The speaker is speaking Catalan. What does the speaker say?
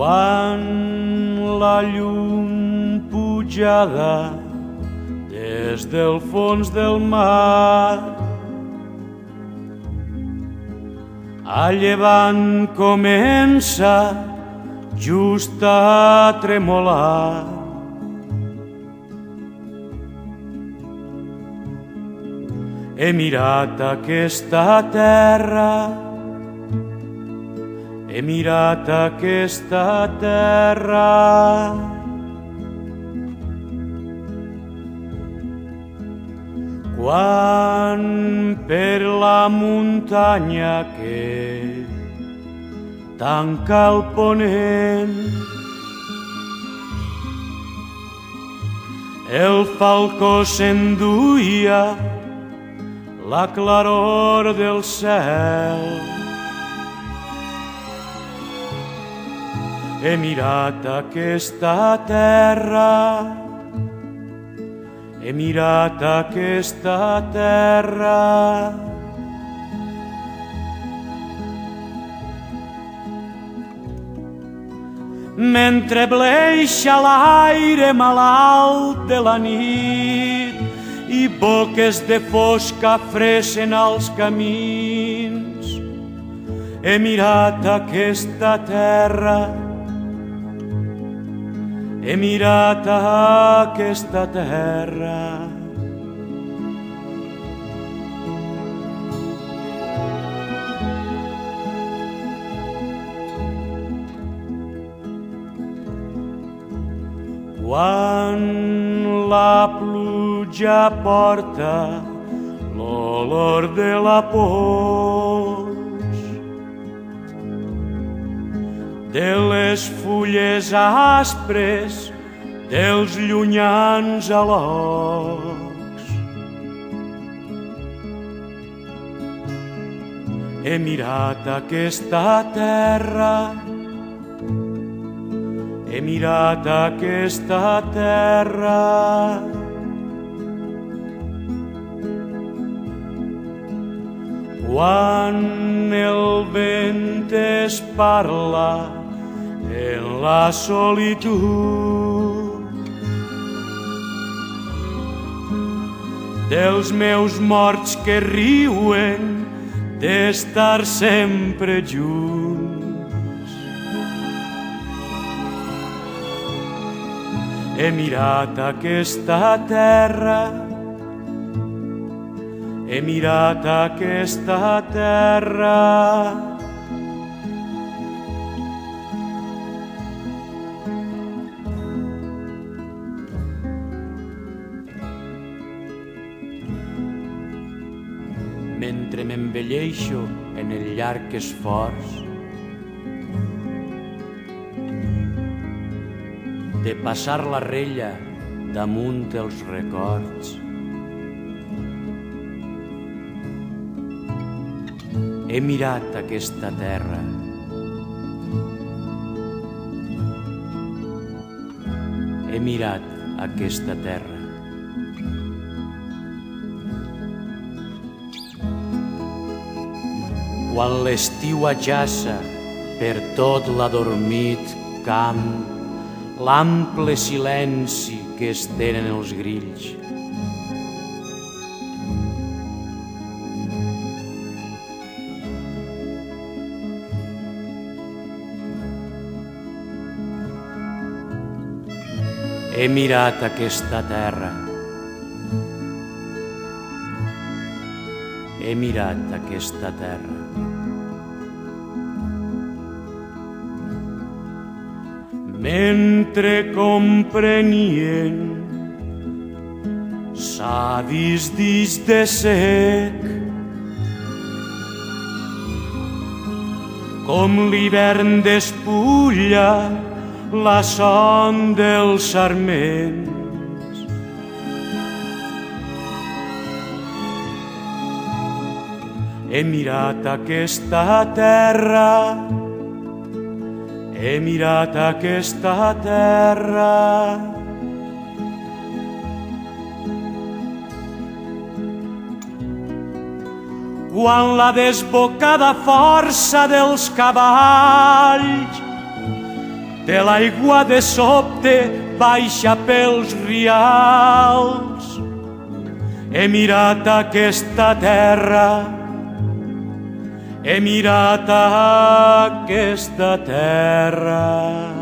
Quan la llum pujada des del fons del mar a llevant comença just a tremolar. He mirat aquesta terra, he mirat aquesta terra. Quan per la muntanya que tanca el ponent el falcó s'enduia la claror del cel. He mirat aquesta terra, he mirat aquesta terra. Mentre bleixa l'aire malalt de la nit i boques de fosca fressen als camins, he mirat aquesta terra, he mirat aquesta terra. Quan la pluja porta l'olor de la pols de les fulles aspres dels llunyans alocs, he mirat aquesta terra, he mirat aquesta terra. Quan el vent es parla en la solitud dels meus morts que riuen d'estar sempre junts, he mirat aquesta terra, he mirat aquesta terra. Mentre m'envelleixo en el llarg esforç de passar la rella damunt els records, he mirat aquesta terra, he mirat aquesta terra. Quan l'estiu ajaça per tot l'adormit camp l'ample silenci que estenen els grills, he mirat aquesta terra, he mirat aquesta terra. Mentre comprenien savis dits de sec, com l'hivern despulla la son dels sarments, he mirat aquesta terra, he mirat aquesta terra. Quan la desbocada força dels cavalls de l'aigua de sobte baixa pels rials. He mirat aquesta terra, he mirat aquesta terra.